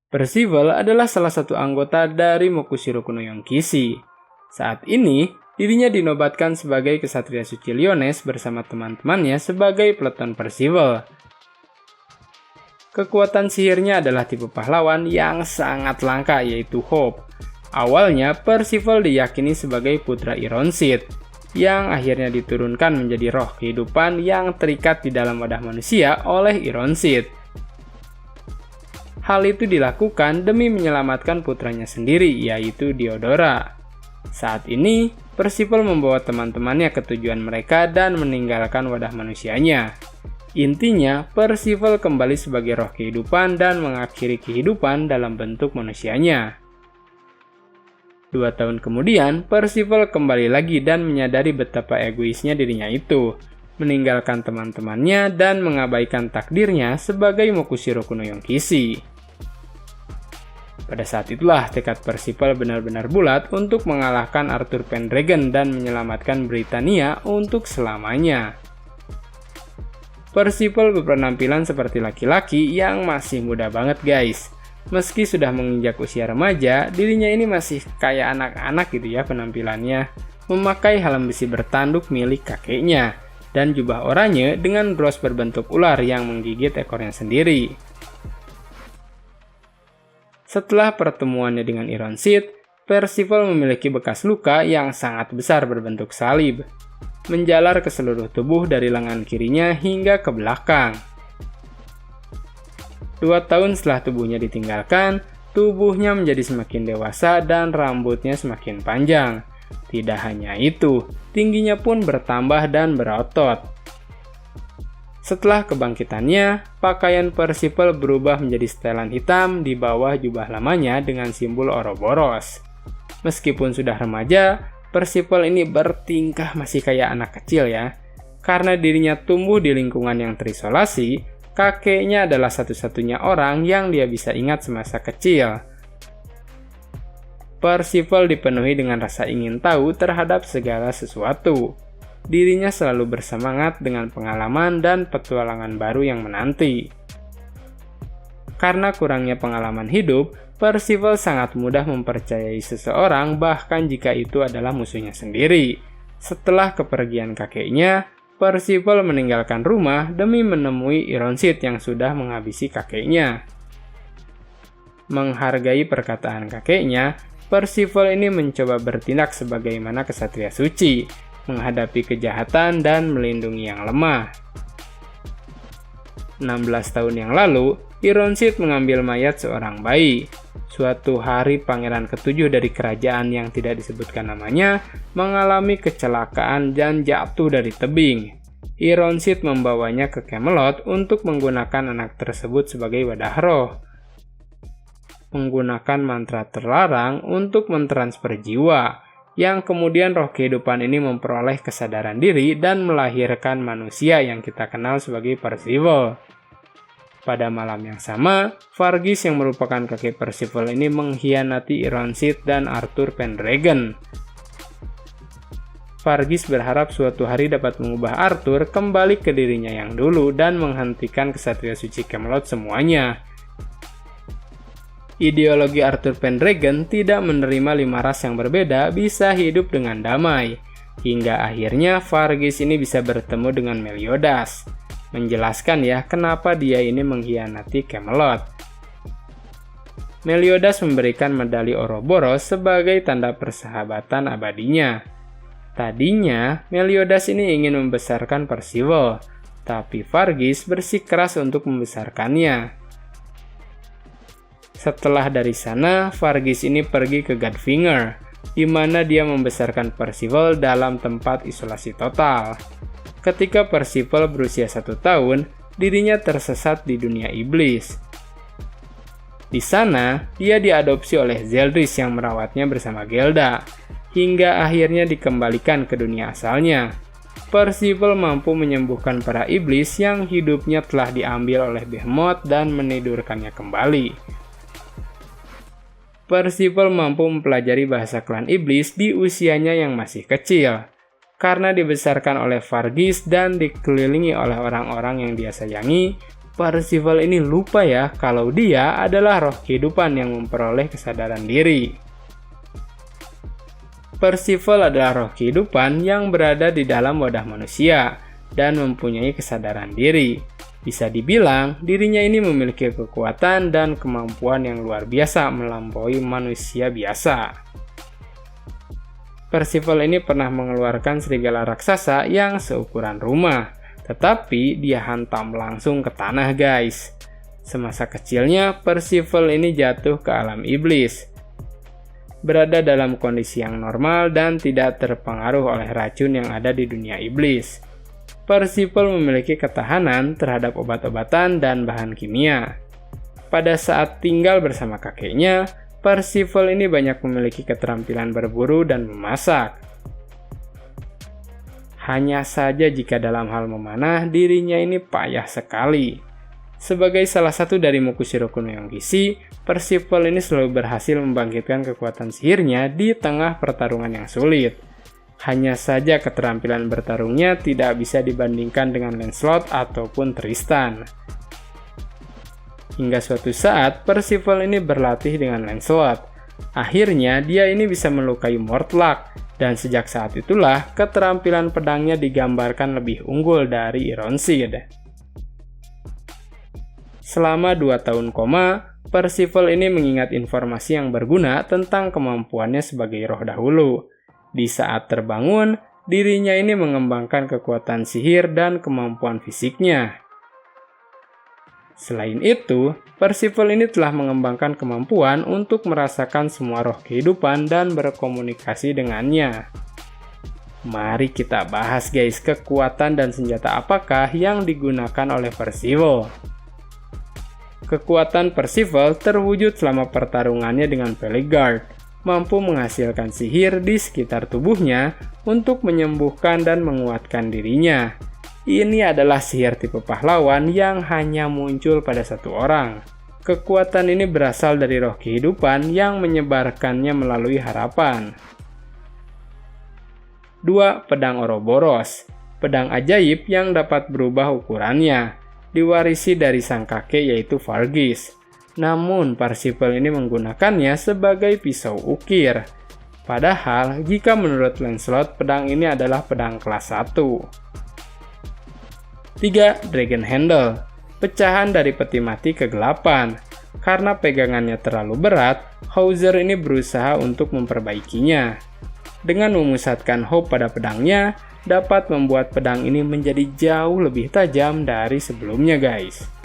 Percival adalah salah satu anggota dari Mokushiro Kuno Yonkishi. Saat ini, dirinya dinobatkan sebagai Ksatria Suci Liones bersama teman-temannya sebagai peleton Percival. Kekuatan sihirnya adalah tipe pahlawan yang sangat langka, yaitu Hope. Awalnya, Percival diyakini sebagai putra Ironsid, yang akhirnya diturunkan menjadi roh kehidupan yang terikat di dalam wadah manusia oleh Ironsid. Hal itu dilakukan demi menyelamatkan putranya sendiri, yaitu Diodora. Saat ini, Percival membawa teman-temannya ke tujuan mereka dan meninggalkan wadah manusianya. Intinya, Percival kembali sebagai roh kehidupan dan mengakhiri kehidupan dalam bentuk manusianya. 2 tahun kemudian, Percival kembali lagi dan menyadari betapa egoisnya dirinya itu, meninggalkan teman-temannya dan mengabaikan takdirnya sebagai Mokushiro Kuno Yonkishi. Pada saat itulah tekad Percival benar-benar bulat untuk mengalahkan Arthur Pendragon dan menyelamatkan Britannia untuk selamanya. Percival berpenampilan seperti laki-laki yang masih muda banget guys. Meski sudah menginjak usia remaja, dirinya ini masih kayak anak-anak gitu ya penampilannya. Memakai helm besi bertanduk milik kakeknya, dan jubah oranye dengan bros berbentuk ular yang menggigit ekornya sendiri. Setelah pertemuannya dengan Ironsid, Percival memiliki bekas luka yang sangat besar berbentuk salib, menjalar ke seluruh tubuh dari lengan kirinya hingga ke belakang. 2 tahun setelah tubuhnya ditinggalkan, tubuhnya menjadi semakin dewasa dan rambutnya semakin panjang. Tidak hanya itu, tingginya pun bertambah dan berotot. Setelah kebangkitannya, pakaian Percival berubah menjadi setelan hitam di bawah jubah lamanya dengan simbol Ouroboros. Meskipun sudah remaja, Percival ini bertingkah masih kayak anak kecil ya. Karena dirinya tumbuh di lingkungan yang terisolasi, kakeknya adalah satu-satunya orang yang dia bisa ingat semasa kecil. Percival dipenuhi dengan rasa ingin tahu terhadap segala sesuatu. Dirinya selalu bersemangat dengan pengalaman dan petualangan baru yang menanti. Karena kurangnya pengalaman hidup, Percival sangat mudah mempercayai seseorang bahkan jika itu adalah musuhnya sendiri. Setelah kepergian kakeknya, Percival meninggalkan rumah demi menemui Ironsid yang sudah menghabisi kakeknya. Menghargai perkataan kakeknya, Percival ini mencoba bertindak sebagaimana ksatria suci, menghadapi kejahatan dan melindungi yang lemah. 16 tahun yang lalu, Ironsid mengambil mayat seorang bayi. Suatu hari, pangeran ketujuh dari kerajaan yang tidak disebutkan namanya mengalami kecelakaan dan jatuh dari tebing. Ironsid membawanya ke Camelot untuk menggunakan anak tersebut sebagai wadah roh. Menggunakan mantra terlarang untuk mentransfer jiwa, yang kemudian roh kehidupan ini memperoleh kesadaran diri dan melahirkan manusia yang kita kenal sebagai Percival. Pada malam yang sama, Varghis yang merupakan kakek Percival ini mengkhianati Ironsid dan Arthur Pendragon. Varghis berharap suatu hari dapat mengubah Arthur kembali ke dirinya yang dulu dan menghentikan ksatria suci Camelot semuanya. Ideologi Arthur Pendragon tidak menerima 5 ras yang berbeda bisa hidup dengan damai. Hingga akhirnya Varghis ini bisa bertemu dengan Meliodas. Menjelaskan ya kenapa dia ini mengkhianati Camelot. Meliodas memberikan medali Ouroboros sebagai tanda persahabatan abadinya. Tadinya Meliodas ini ingin membesarkan Percival, tapi Varghis bersikeras untuk membesarkannya. Setelah dari sana, Varghis ini pergi ke Godfinger, di mana dia membesarkan Percival dalam tempat isolasi total. Ketika Percival berusia 1 tahun, dirinya tersesat di dunia iblis. Di sana, dia diadopsi oleh Zeldris yang merawatnya bersama Gelda, hingga akhirnya dikembalikan ke dunia asalnya. Percival mampu menyembuhkan para iblis yang hidupnya telah diambil oleh Behemoth dan menidurkannya kembali. Percival mampu mempelajari bahasa klan iblis di usianya yang masih kecil. Karena dibesarkan oleh Varghis dan dikelilingi oleh orang-orang yang dia sayangi, Percival ini lupa ya kalau dia adalah roh kehidupan yang memperoleh kesadaran diri. Percival adalah roh kehidupan yang berada di dalam wadah manusia dan mempunyai kesadaran diri. Bisa dibilang, dirinya ini memiliki kekuatan dan kemampuan yang luar biasa melampaui manusia biasa. Percival ini pernah mengeluarkan serigala raksasa yang seukuran rumah, tetapi dia hantam langsung ke tanah guys. Semasa kecilnya, Percival ini jatuh ke alam iblis. Berada dalam kondisi yang normal dan tidak terpengaruh oleh racun yang ada di dunia iblis. Percival memiliki ketahanan terhadap obat-obatan dan bahan kimia. Pada saat tinggal bersama kakeknya, Percival ini banyak memiliki keterampilan berburu dan memasak. Hanya saja jika dalam hal memanah, dirinya ini payah sekali. Sebagai salah satu dari Mukushiro kuno Yonkishi, Percival ini selalu berhasil membangkitkan kekuatan sihirnya di tengah pertarungan yang sulit. Hanya saja keterampilan bertarungnya tidak bisa dibandingkan dengan Lancelot ataupun Tristan. Hingga suatu saat, Percival ini berlatih dengan Lancelot. Akhirnya, dia ini bisa melukai Mortlack, dan sejak saat itulah keterampilan pedangnya digambarkan lebih unggul dari Iron Seed. Selama 2 tahun koma, Percival ini mengingat informasi yang berguna tentang kemampuannya sebagai roh dahulu. Di saat terbangun, dirinya ini mengembangkan kekuatan sihir dan kemampuan fisiknya. Selain itu, Percival ini telah mengembangkan kemampuan untuk merasakan semua roh kehidupan dan berkomunikasi dengannya. Mari kita bahas guys, kekuatan dan senjata apakah yang digunakan oleh Percival. Kekuatan Percival terwujud selama pertarungannya dengan Peligard, mampu menghasilkan sihir di sekitar tubuhnya untuk menyembuhkan dan menguatkan dirinya. Ini adalah sihir tipe pahlawan yang hanya muncul pada satu orang. Kekuatan ini berasal dari roh kehidupan yang menyebarkannya melalui harapan. 2. Pedang Ouroboros. Pedang ajaib yang dapat berubah ukurannya. Diwarisi dari sang kakek yaitu Varghese. Namun, Percival ini menggunakannya sebagai pisau ukir. Padahal, jika menurut Lancelot, pedang ini adalah pedang kelas 1. 3. Dragon Handle. Pecahan dari peti mati kegelapan. Karena pegangannya terlalu berat, Hauser ini berusaha untuk memperbaikinya. Dengan memusatkan hope pada pedangnya, dapat membuat pedang ini menjadi jauh lebih tajam dari sebelumnya guys.